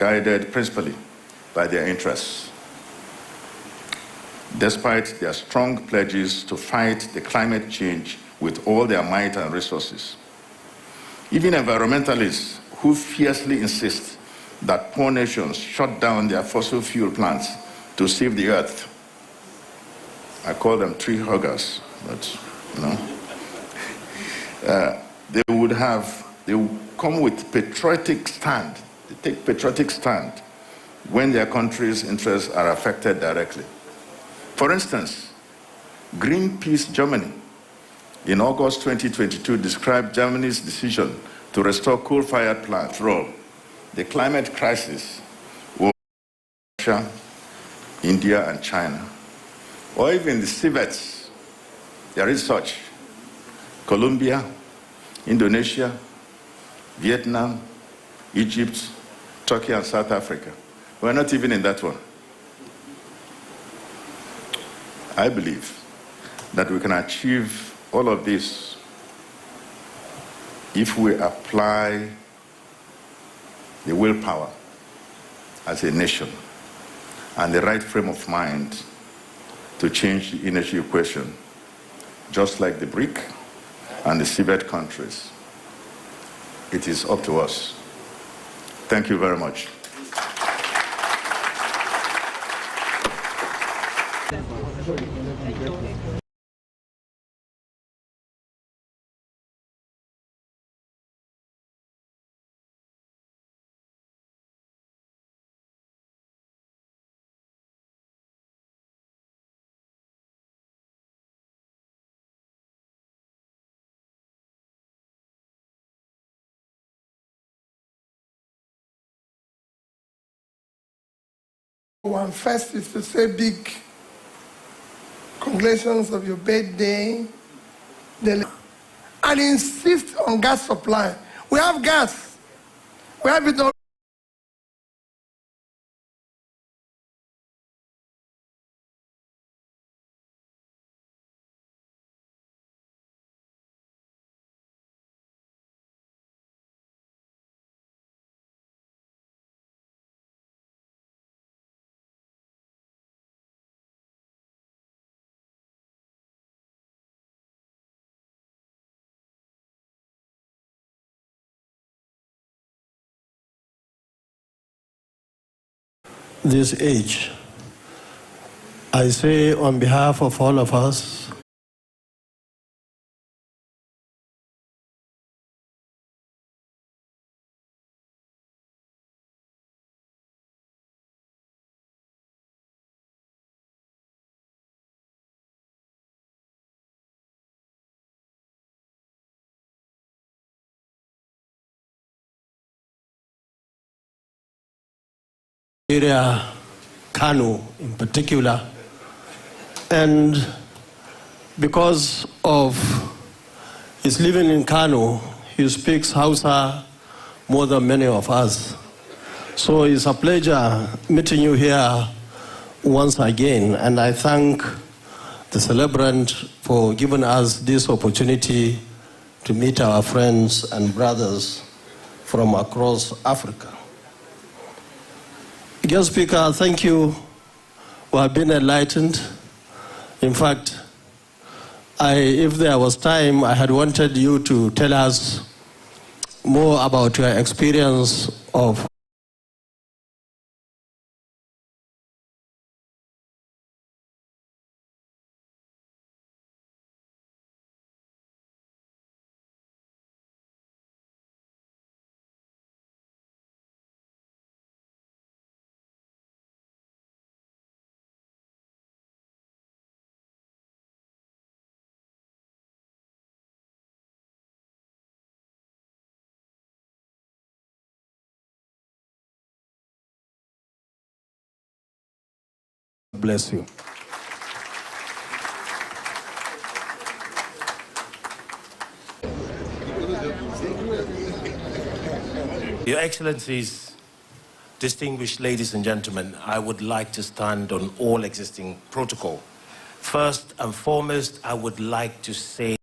guided principally by their interests. Despite their strong pledges to fight the climate change with all their might and resources, even environmentalists who fiercely insist that poor nations shut down their fossil fuel plants to save the earth. I call them tree huggers, but they would come with patriotic stand. They take patriotic stand when their country's interests are affected directly. For instance, Greenpeace Germany in August 2022 described Germany's decision to restore coal-fired plants' role. The climate crisis will Russia, India, and China, or even the civets. There is such. Colombia, Indonesia, Vietnam, Egypt, Turkey, and South Africa. We're not even in that one. I believe that we can achieve all of this if we apply the willpower as a nation and the right frame of mind to change the energy equation, just like the BRIC and the CBET countries. It is up to us. Thank you very much. One first is to say big congratulations of your birthday and insist on gas supply. We have gas. We have it all. This age, I say on behalf of all of us, area Kano in particular, and because of his living in Kano, he speaks Hausa more than many of us. So it's a pleasure meeting you here once again, and I thank the celebrant for giving us this opportunity to meet our friends and brothers from across Africa. Guest Speaker, thank you. We have been enlightened. In fact, if there was time, I had wanted you to tell us more about your experience of bless you. Your Excellencies, distinguished ladies and gentlemen, I would like to stand on all existing protocol. First and foremost, I would like to say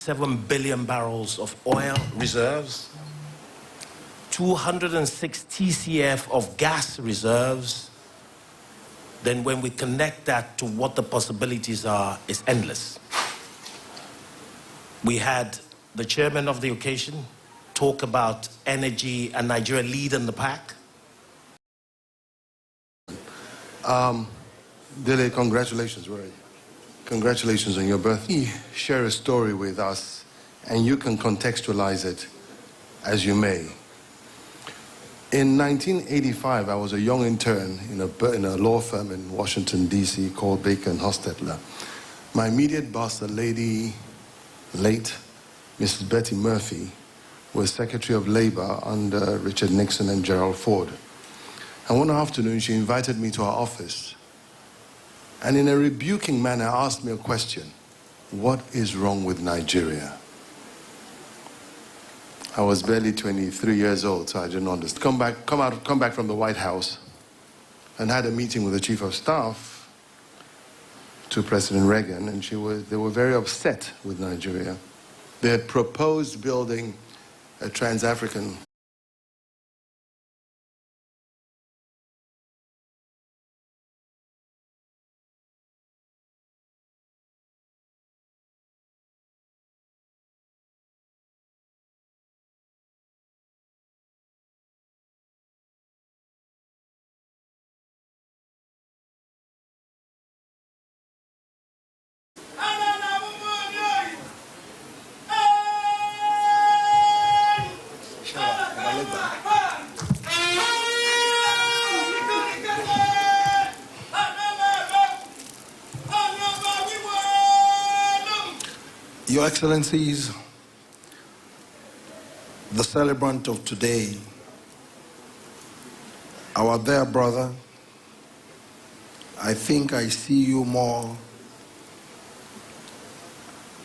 7 billion barrels of oil reserves, 206 TCF of gas reserves. Then when we connect that to what the possibilities are, it's endless. We had the chairman of the occasion talk about energy and Nigeria leading the pack. Dele, congratulations, where are you? Congratulations on your birthday. Share a story with us, and you can contextualize it as you may. In 1985, I was a young intern in a law firm in Washington, D.C. called Baker and Hostetler. My immediate boss, the late Mrs. Betty Murphy, was Secretary of Labor under Richard Nixon and Gerald Ford. And one afternoon, she invited me to her office, and in a rebuking manner asked me a question: what is wrong with Nigeria? I was barely 23 years old, so I didn't understand. Come back from the White House and had a meeting with the Chief of Staff to President Reagan, and they were very upset with Nigeria. They had proposed building a trans-African Your Excellencies, the celebrant of today, our dear brother, I think I see you more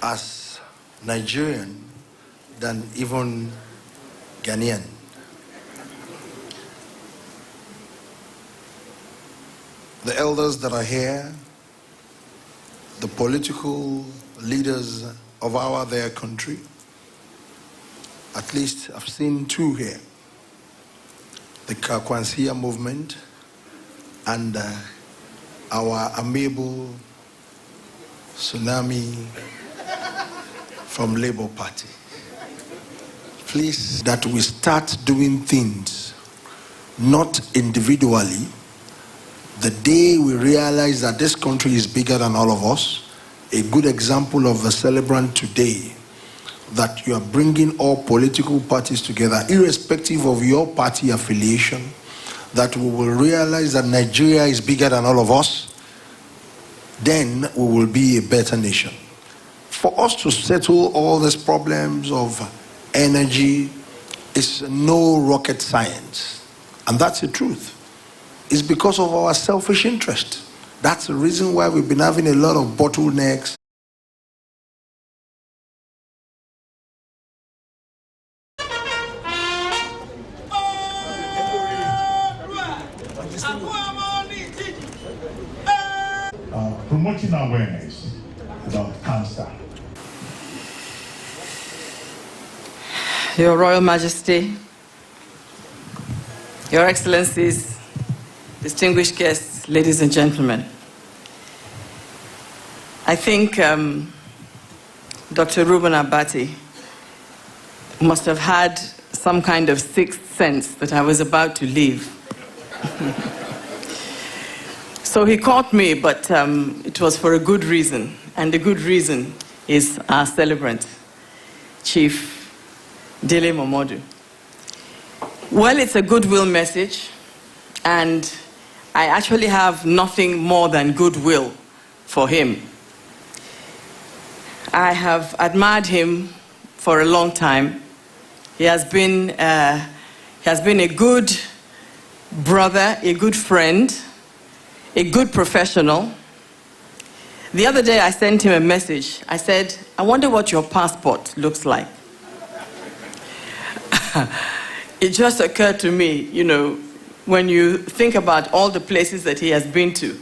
as Nigerian than even Ghanaian. The elders that are here, the political leaders of their country, at least I've seen two here, the Kakwansia movement and our amiable tsunami from Labour Party. Please, that we start doing things not individually. The day we realize that this country is bigger than all of us, a good example of a celebrant today, that you are bringing all political parties together, irrespective of your party affiliation, that we will realize that Nigeria is bigger than all of us, then we will be a better nation. For us to settle all these problems of energy is no rocket science, and that's the truth. It's because of our selfish interest. That's the reason why we've been having a lot of bottlenecks. Promoting awareness about cancer. Your Royal Majesty, Your Excellencies, distinguished guests, ladies and gentlemen. I think Dr. Reuben Abati must have had some kind of sixth sense that I was about to leave. So he caught me, but it was for a good reason. And the good reason is our celebrant, Chief Dele Momodu. Well, it's a goodwill message, and I actually have nothing more than goodwill for him. I have admired him for a long time. He has been a good brother, a good friend, a good professional. The other day I sent him a message. I said, I wonder what your passport looks like. It just occurred to me, you know, when you think about all the places that he has been to,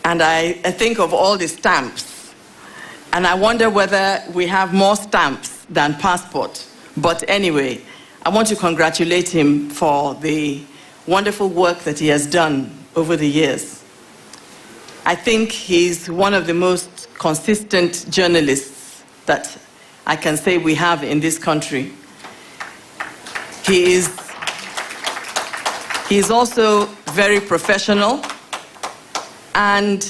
and I think of all the stamps And I wonder whether we have more stamps than passport. But anyway, I want to congratulate him for the wonderful work that he has done over the years. I think he's one of the most consistent journalists that I can say we have in this country. He is also very professional, and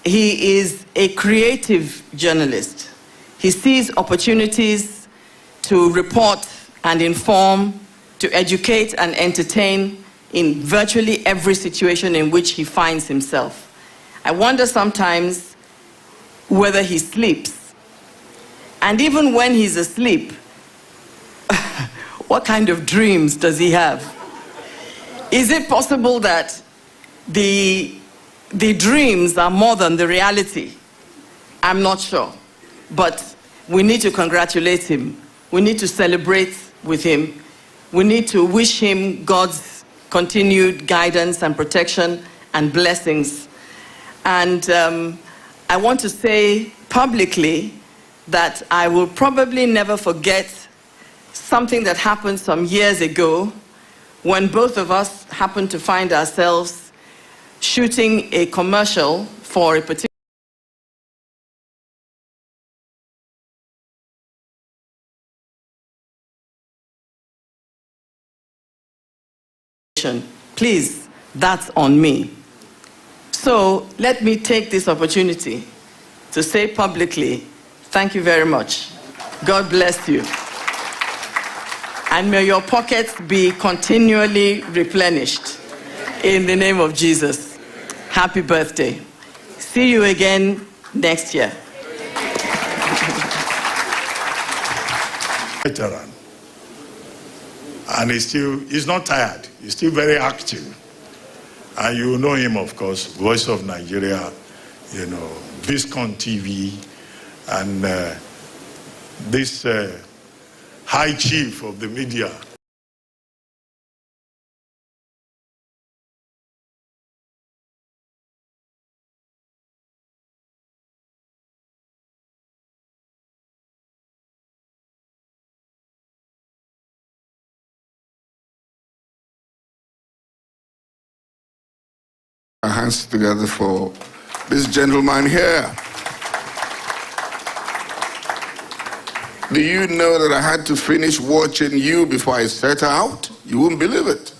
he is a creative journalist. He sees opportunities to report and inform, to educate and entertain in virtually every situation in which he finds himself. I wonder sometimes whether he sleeps. And even when he's asleep, what kind of dreams does he have? Is it possible that the dreams are more than the reality? I'm not sure. But we need to congratulate him. We need to celebrate with him. We need to wish him God's continued guidance and protection and blessings. And I want to say publicly that I will probably never forget something that happened some years ago when both of us happened to find ourselves shooting a commercial for a particular Please, that's on me. So let me take this opportunity to say publicly, thank you very much. God bless you. And may your pockets be continually replenished. In the name of Jesus. Happy birthday. See you again next year. Veteran. And he's not tired. He's still very active. And you know him, of course, Voice of Nigeria, you know, Biscon TV, and this high chief of the media. Our hands together for this gentleman here. Do you know that I had to finish watching you before I set out? You wouldn't believe it.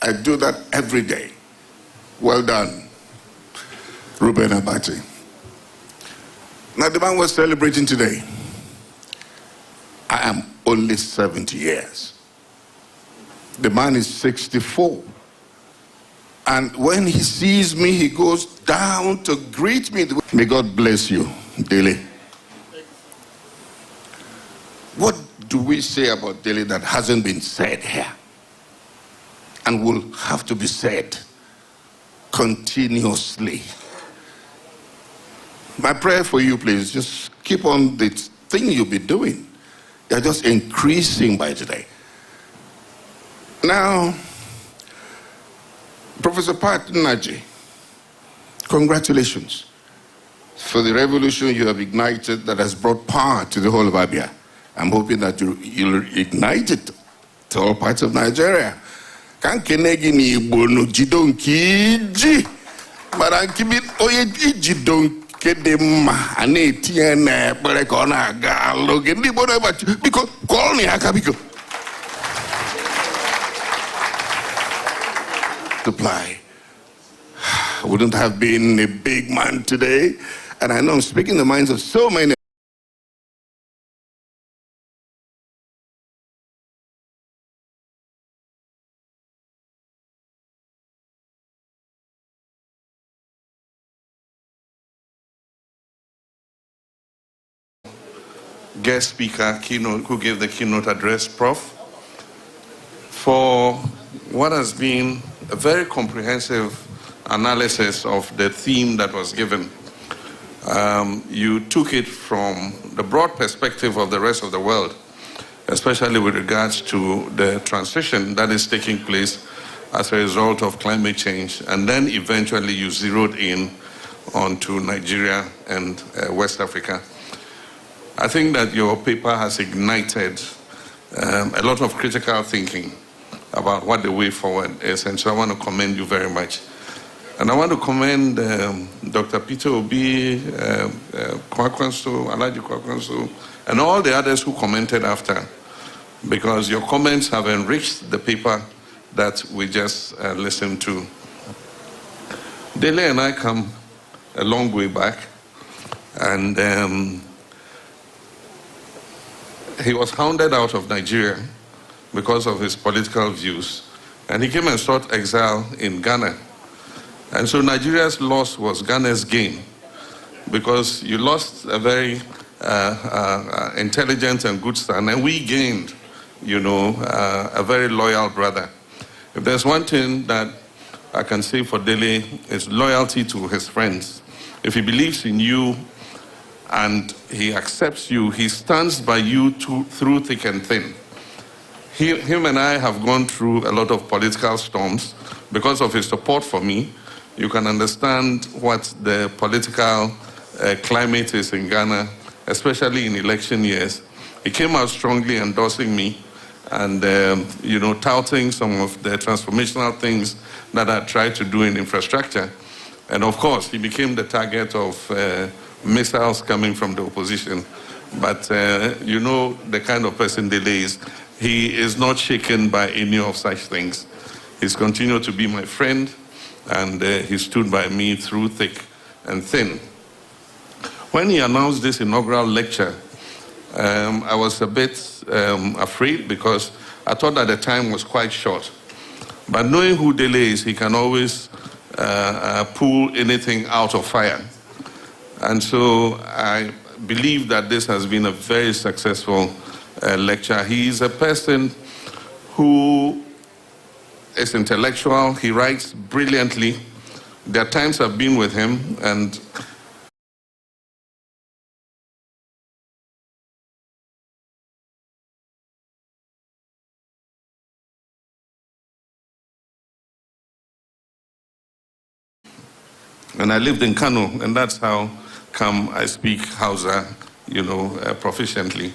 I do that every day. Well done, Ruben Abati. Now the man we're celebrating today, I am only 70 years. The man is 64. And when he sees me, he goes down to greet me. May God bless you, Dele. What do we say about Dele that hasn't been said here? And will have to be said continuously. My prayer for you, please, just keep on the thing you'll be doing. They're just increasing by today. Now, Professor Pat Naji, congratulations for the revolution you have ignited that has brought power to the whole of Abia. I'm hoping that you'll ignite it to all parts of Nigeria. Can kenegi ni bono jidon kiji, marankibi oye jidon kedema ane tiene berekona galo gendi bono bachu because call me akabiko. Supply. I wouldn't have been a big man today, and I know I'm speaking the minds of so many. Guest speaker, keynote, who gave the keynote address, Prof, for what has been a very comprehensive analysis of the theme that was given. You took it from the broad perspective of the rest of the world, especially with regards to the transition that is taking place as a result of climate change, and then eventually you zeroed in onto Nigeria and West Africa. I think that your paper has ignited a lot of critical thinking about what the way forward is, and so I want to commend you very much. And I want to commend Dr. Peter Obi, Kwakwanso, Alaji Kwakwanso, and all the others who commented after, because your comments have enriched the paper that we just listened to. Dele and I come a long way back, and he was hounded out of Nigeria because of his political views, and he came and sought exile in Ghana. And so Nigeria's loss was Ghana's gain, because you lost a very intelligent and good son, and we gained, a very loyal brother. If there's one thing that I can say for Dele, it's loyalty to his friends. If he believes in you and he accepts you, he stands by you through thick and thin. Him and I have gone through a lot of political storms because of his support for me. You can understand what the political climate is in Ghana, especially in election years. He came out strongly endorsing me and, touting some of the transformational things that I tried to do in infrastructure. And of course, he became the target of missiles coming from the opposition. But the kind of person Dele is. He is not shaken by any of such things. He's continued to be my friend, and he stood by me through thick and thin. When he announced this inaugural lecture, I was a bit afraid, because I thought that the time was quite short. But knowing who Dele is, he can always pull anything out of fire. And so I believe that this has been a very successful lecture. He is a person who is intellectual. He writes brilliantly. There are times I've been with him, and I lived in Kano, and that's how come I speak Hausa, proficiently.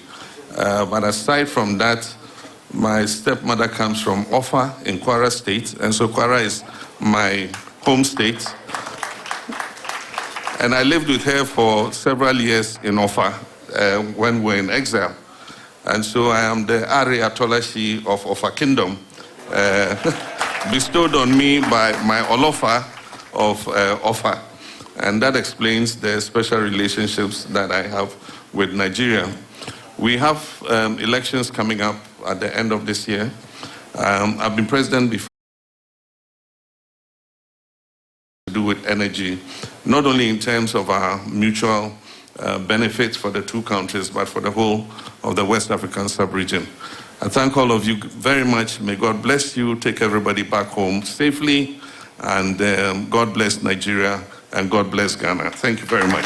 But aside from that, my stepmother comes from Offa in Kwara State, and so Kwara is my home state. And I lived with her for several years in Offa when we were in exile. And so I am the Are Atolashi of Offa Kingdom, bestowed on me by my Olofa of Offa. And that explains the special relationships that I have with Nigeria. We have elections coming up at the end of this year. I've been president before. To do with energy, not only in terms of our mutual benefits for the two countries, but for the whole of the West African sub-region. I thank all of you very much. May God bless you, take everybody back home safely, and God bless Nigeria, and God bless Ghana. Thank you very much.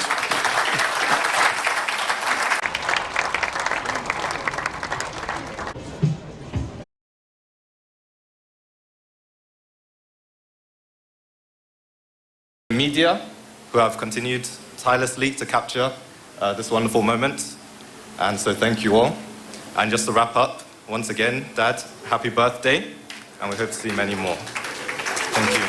Media, who have continued tirelessly to capture this wonderful moment. And so thank you all. And just to wrap up, once again, Dad, happy birthday, and we hope to see many more. Thank you.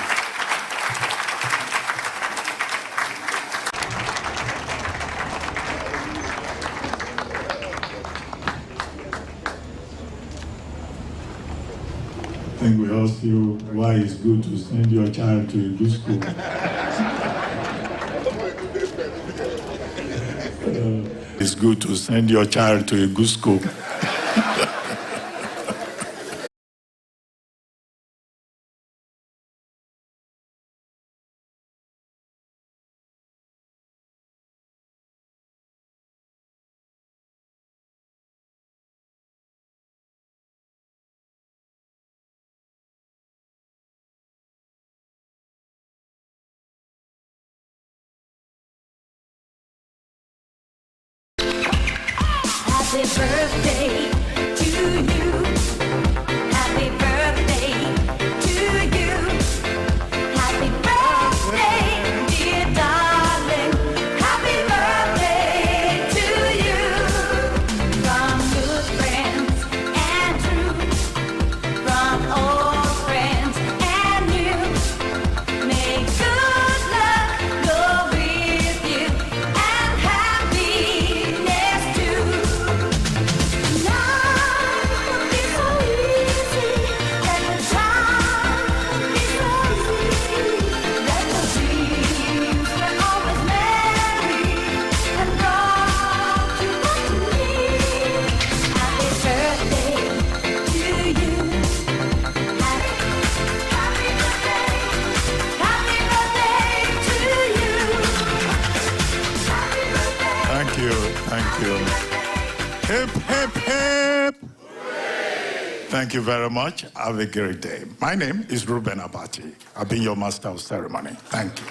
I think we asked you why it's good to send your child to a good school. It's good to send your child to a good school. Happy birthday to you. Happy birthday to you. Happy birthday, dear darling. Thank you. Thank you. Hip, hip, hip. Thank you very much. Have a great day. My name is Ruben Abati. I've been your master of ceremony. Thank you.